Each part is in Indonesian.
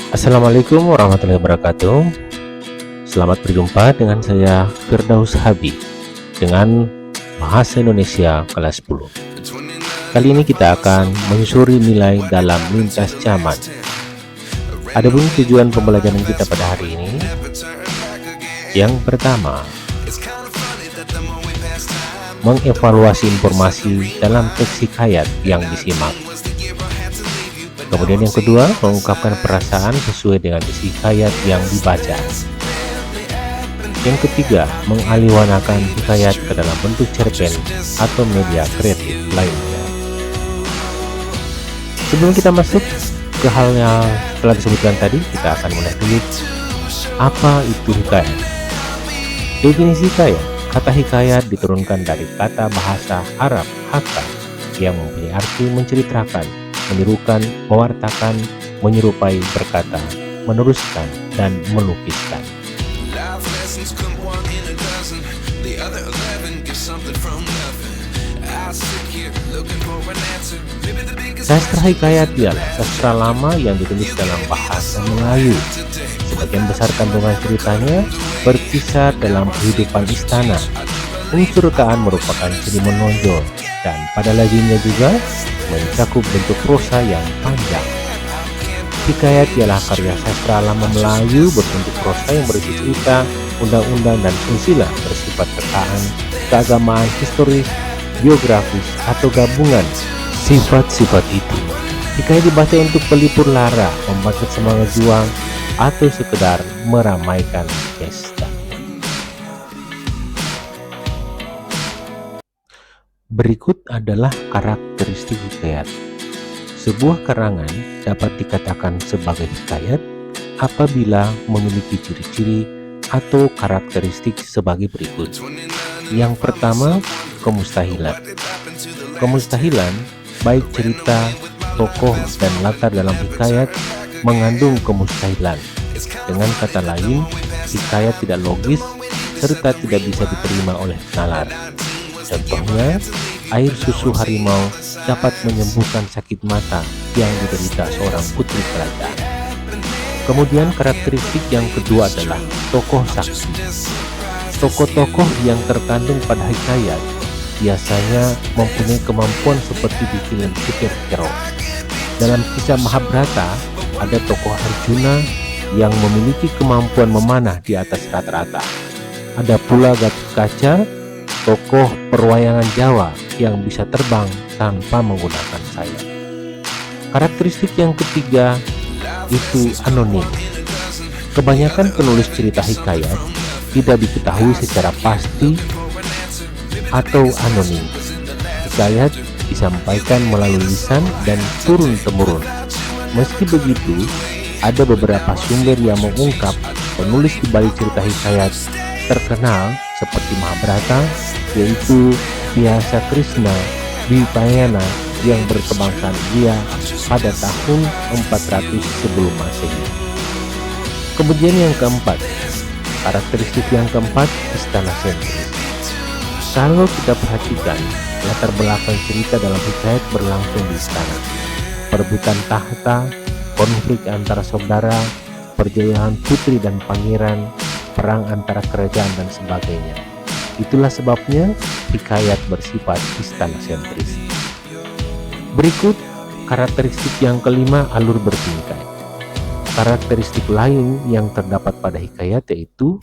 Assalamualaikum warahmatullahi wabarakatuh. Selamat berjumpa dengan saya Firdaus Habib dengan Bahasa Indonesia kelas 10. Kali ini kita akan menyusuri nilai dalam lintas zaman. Adapun tujuan pembelajaran kita pada hari ini, yang pertama, mengevaluasi informasi dalam teks hikayat yang disimak. Kemudian yang kedua, mengungkapkan perasaan sesuai dengan isi hikayat yang dibaca. Yang ketiga, mengalihwanakan hikayat ke dalam bentuk cerpen atau media kreatif lainnya. Sebelum kita masuk ke hal yang telah disebutkan tadi, kita akan mulai dulu apa itu hikayat. Definisi hikayat: kata hikayat diturunkan dari kata bahasa Arab haka yang mempunyai arti menceritakan, menirukan, mewartakan, menyerupai, berkata, meneruskan, dan melukiskan. Sastra hikayat ialah sastra lama yang ditulis dalam bahasa Melayu. Sebagian besar kandungan ceritanya berkisar dalam kehidupan istana. Unsur rekaan merupakan seni menonjol, dan pada lazimnya juga mencakup bentuk prosa yang panjang. Hikayat ialah karya sastra lama Melayu berbentuk prosa yang berisi cerita, undang-undang, dan silsilah bersifat rekaan, keagamaan, historis, biografis, atau gabungan sifat-sifat itu. Hikayat dibaca untuk pelipur lara, membangkit semangat juang, atau sekedar meramaikan pesta. Berikut adalah karakteristik hikayat. Sebuah karangan dapat dikatakan sebagai hikayat apabila memiliki ciri-ciri atau karakteristik sebagai berikut. Yang pertama, kemustahilan. Kemustahilan, baik cerita, tokoh, dan latar dalam hikayat mengandung kemustahilan. Dengan kata lain, hikayat tidak logis serta tidak bisa diterima oleh nalar. Contohnya, air susu harimau dapat menyembuhkan sakit mata yang diderita seorang putri kerajaan. Kemudian karakteristik yang kedua adalah tokoh saksi. Tokoh-tokoh yang terkandung pada hikayat biasanya mempunyai kemampuan seperti di film superhero. Dalam kisah Mahabharata, ada tokoh Arjuna yang memiliki kemampuan memanah di atas rata-rata. Ada pula Gatotkaca, tokoh perwayangan Jawa yang bisa terbang tanpa menggunakan sayap. Karakteristik yang ketiga itu anonim. Kebanyakan penulis cerita hikayat tidak diketahui secara pasti atau anonim. Hikayat disampaikan melalui lisan dan turun-temurun. Meski begitu, ada beberapa sumber yang mengungkap penulis di balik cerita hikayat terkenal seperti Mahabharata, yaitu Vyasa Krishna Dvipayana yang berkebangsaan India pada tahun 400 sebelum Masehi. Kemudian yang keempat, karakteristik yang keempat, istana sentris. Kalau kita perhatikan, latar belakang cerita dalam hikayat berlangsung di istana. Perebutan tahta, konflik antara saudara, perjalanan putri dan pangeran, perang antara kerajaan, dan sebagainya. Itulah sebabnya hikayat bersifat istana sentris. Berikut karakteristik yang kelima, alur bertingkai. Karakteristik lain yang terdapat pada hikayat yaitu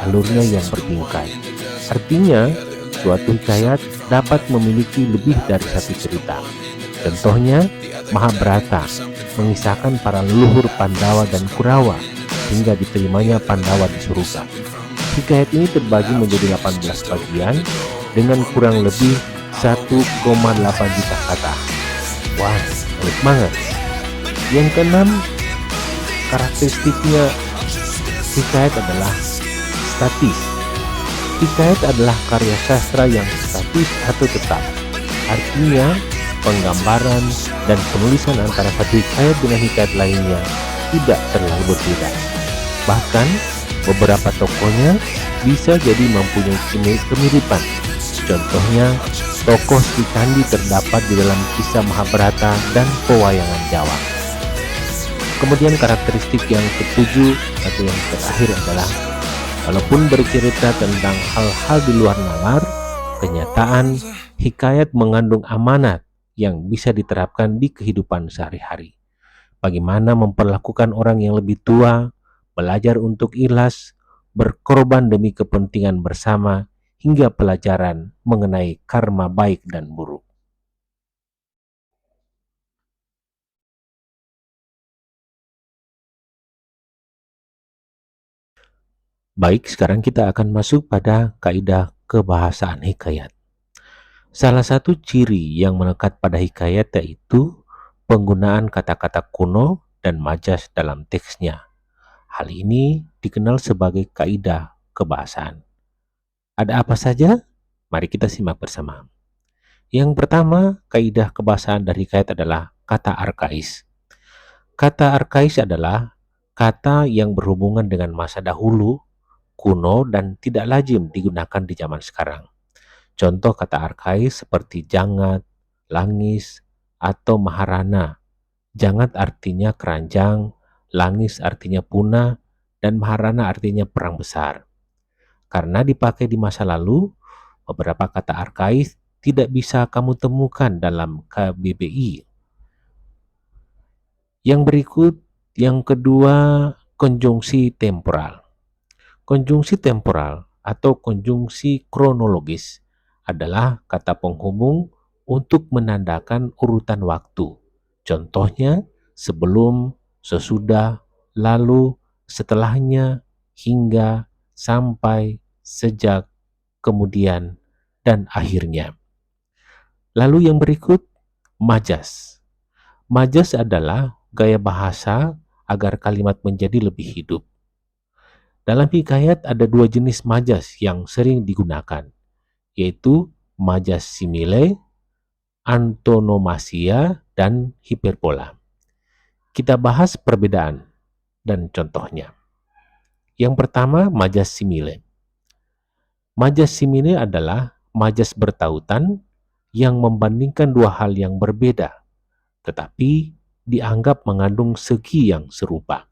alurnya yang bertingkai. Artinya, suatu hikayat dapat memiliki lebih dari satu cerita. Contohnya, Mahabharata mengisahkan para leluhur Pandawa dan Kurawa hingga diterimanya Pandawa di surga. Hikayat ini terbagi menjadi 18 bagian dengan kurang lebih 1,8 juta kata. Wah, menarik banget. Yang keenam, karakteristiknya hikayat adalah statis. Hikayat adalah karya sastra yang statis atau tetap. Artinya, penggambaran dan penulisan antara satu hikayat dengan hikayat lainnya tidak terlalu berbeda. Bahkan, beberapa tokohnya bisa jadi mempunyai kemiripan. Contohnya, tokoh Sri Kandi terdapat di dalam kisah Mahabharata dan pewayangan Jawa. Kemudian karakteristik yang ketujuh atau yang terakhir adalah walaupun bercerita tentang hal-hal di luar nalar, kenyataan hikayat mengandung amanat yang bisa diterapkan di kehidupan sehari-hari. Bagaimana memperlakukan orang yang lebih tua, belajar untuk ikhlas, berkorban demi kepentingan bersama, hingga pelajaran mengenai karma baik dan buruk. Baik, sekarang kita akan masuk pada kaidah kebahasaan hikayat. Salah satu ciri yang melekat pada hikayat yaitu penggunaan kata-kata kuno dan majas dalam teksnya. Hal ini dikenal sebagai kaidah kebahasaan. Ada apa saja? Mari kita simak bersama. Yang pertama, kaidah kebahasaan dari hikayat adalah kata arkais. Kata arkais adalah kata yang berhubungan dengan masa dahulu, kuno, dan tidak lazim digunakan di zaman sekarang. Contoh kata arkais seperti jangat, langis, atau maharana. Jangat artinya keranjang, langis artinya punah, dan maharana artinya perang besar. Karena dipakai di masa lalu, beberapa kata arkais tidak bisa kamu temukan dalam KBBI. Yang berikut, yang kedua, konjungsi temporal. Konjungsi temporal atau konjungsi kronologis adalah kata penghubung untuk menandakan urutan waktu. Contohnya, sebelum, sesudah, lalu, setelahnya, hingga, sampai, sejak, kemudian, dan akhirnya. Lalu yang berikut, majas. Majas adalah gaya bahasa agar kalimat menjadi lebih hidup. Dalam hikayat ada dua jenis majas yang sering digunakan, yaitu majas simile, antonomasia, dan hiperbola. Kita bahas perbedaan dan contohnya. Yang pertama, majas simile. Majas simile adalah majas bertautan yang membandingkan dua hal yang berbeda, tetapi dianggap mengandung segi yang serupa.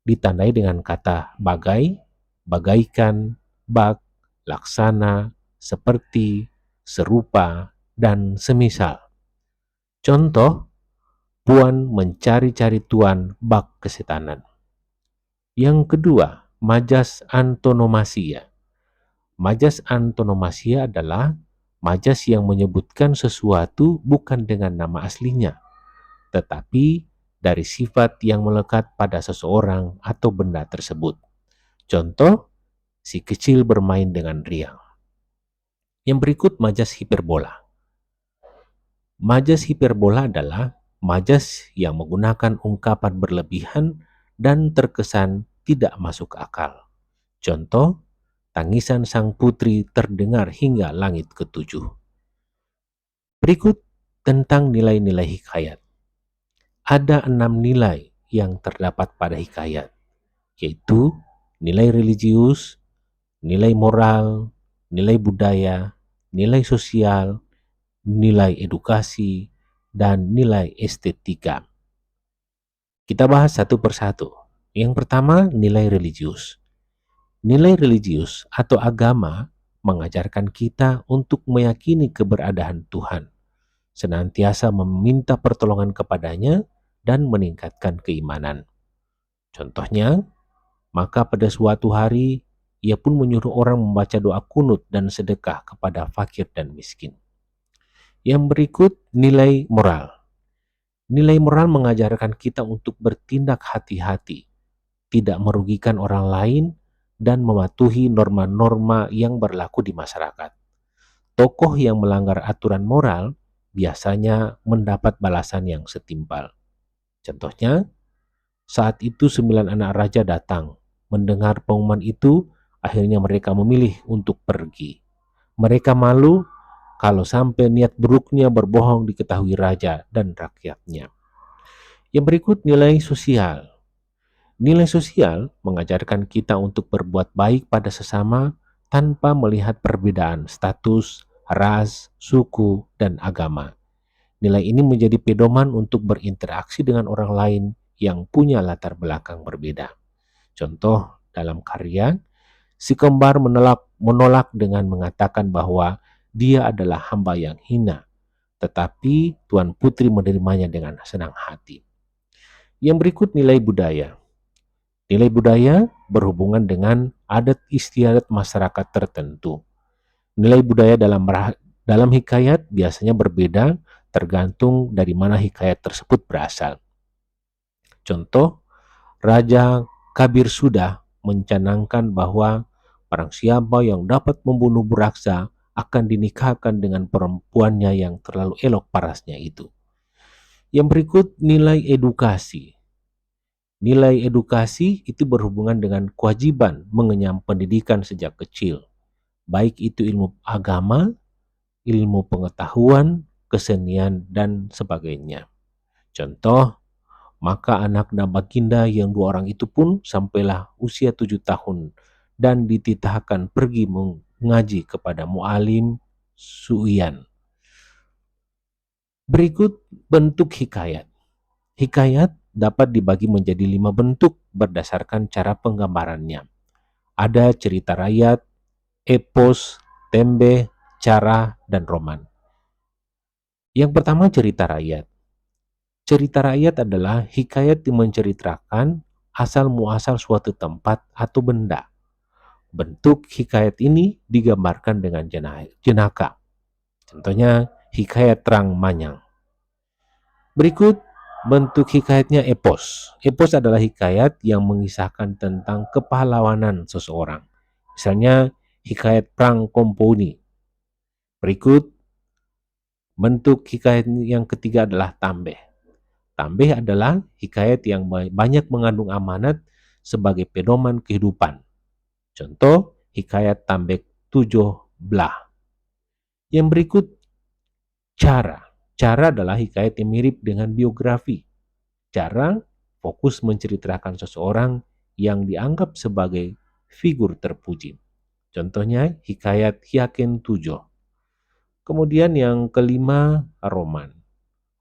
Ditandai dengan kata bagai, bagaikan, bak, laksana, seperti, serupa, dan semisal. Contoh, Puan mencari-cari tuan bak kesetanan. Yang kedua, majas antonomasia. Majas antonomasia adalah majas yang menyebutkan sesuatu bukan dengan nama aslinya, tetapi dari sifat yang melekat pada seseorang atau benda tersebut. Contoh, si kecil bermain dengan riang. Yang berikut majas hiperbola. Majas hiperbola adalah majas yang menggunakan ungkapan berlebihan dan terkesan tidak masuk akal. Contoh, tangisan sang putri terdengar hingga langit ketujuh. Berikut tentang nilai-nilai hikayat. Ada 6 nilai yang terdapat pada hikayat, yaitu nilai religius, nilai moral, nilai budaya, nilai sosial, nilai edukasi, dan nilai estetika. Kita bahas satu persatu. Yang pertama, nilai religius. Nilai religius atau agama mengajarkan kita untuk meyakini keberadaan Tuhan, senantiasa meminta pertolongan kepadanya, dan meningkatkan keimanan. Contohnya, maka pada suatu hari, ia pun menyuruh orang membaca doa kunut dan sedekah kepada fakir dan miskin. Yang berikut, nilai moral. Nilai moral mengajarkan kita untuk bertindak hati-hati, tidak merugikan orang lain, dan mematuhi norma-norma yang berlaku di masyarakat. Tokoh yang melanggar aturan moral biasanya mendapat balasan yang setimpal. Contohnya, saat itu 9 anak raja datang. Mendengar pengumuman itu, akhirnya mereka memilih untuk pergi. Mereka malu kalau sampai niat buruknya berbohong diketahui raja dan rakyatnya. Yang berikut, nilai sosial. Nilai sosial mengajarkan kita untuk berbuat baik pada sesama tanpa melihat perbedaan status, ras, suku, dan agama. Nilai ini menjadi pedoman untuk berinteraksi dengan orang lain yang punya latar belakang berbeda. Contoh dalam karya, si kembar menolak dengan mengatakan bahwa dia adalah hamba yang hina, tetapi Tuan Putri menerimanya dengan senang hati. Yang berikut nilai budaya. Nilai budaya berhubungan dengan adat istiadat masyarakat tertentu. Nilai budaya dalam hikayat biasanya berbeda tergantung dari mana hikayat tersebut berasal. Contoh, Raja Kabir Sudah mencanangkan bahwa barang siapa yang dapat membunuh Buraksa akan dinikahkan dengan perempuannya yang terlalu elok parasnya itu. Yang berikut nilai edukasi. Nilai edukasi itu berhubungan dengan kewajiban mengenyam pendidikan sejak kecil, baik itu ilmu agama, ilmu pengetahuan, kesenian, dan sebagainya. Contoh, maka anak Baginda yang 2 orang itu pun sampailah usia 7 tahun dan dititahkan pergi mengaji kepada mualim Su'ian. Berikut bentuk hikayat. Hikayat dapat dibagi menjadi 5 bentuk berdasarkan cara penggambarannya. Ada cerita rakyat, epos, tembe, cara, dan roman. Yang pertama cerita rakyat. Cerita rakyat adalah hikayat yang menceritakan asal-muasal suatu tempat atau benda. Bentuk hikayat ini digambarkan dengan jenaka. Contohnya hikayat Terang Manyang. Berikut bentuk hikayatnya epos. Epos adalah hikayat yang mengisahkan tentang kepahlawanan seseorang. Misalnya hikayat Perang Komponi. Berikut bentuk hikayat yang ketiga adalah tambeh. Tambeh adalah hikayat yang banyak mengandung amanat sebagai pedoman kehidupan. Contoh hikayat Tambeh Tujuh Belah. Yang berikut cara. Cara adalah hikayat yang mirip dengan biografi. Cara fokus menceritakan seseorang yang dianggap sebagai figur terpuji. Contohnya hikayat Hyaken Tujuh. Kemudian yang kelima, roman.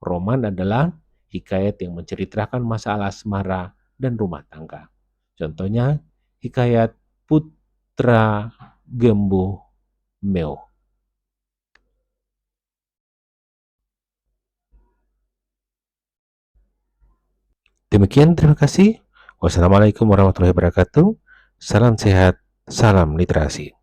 Roman adalah hikayat yang menceritakan masalah asmara dan rumah tangga. Contohnya hikayat Putra Gembuh Meo. Demikian, terima kasih. Wassalamualaikum warahmatullahi wabarakatuh. Salam sehat, salam literasi.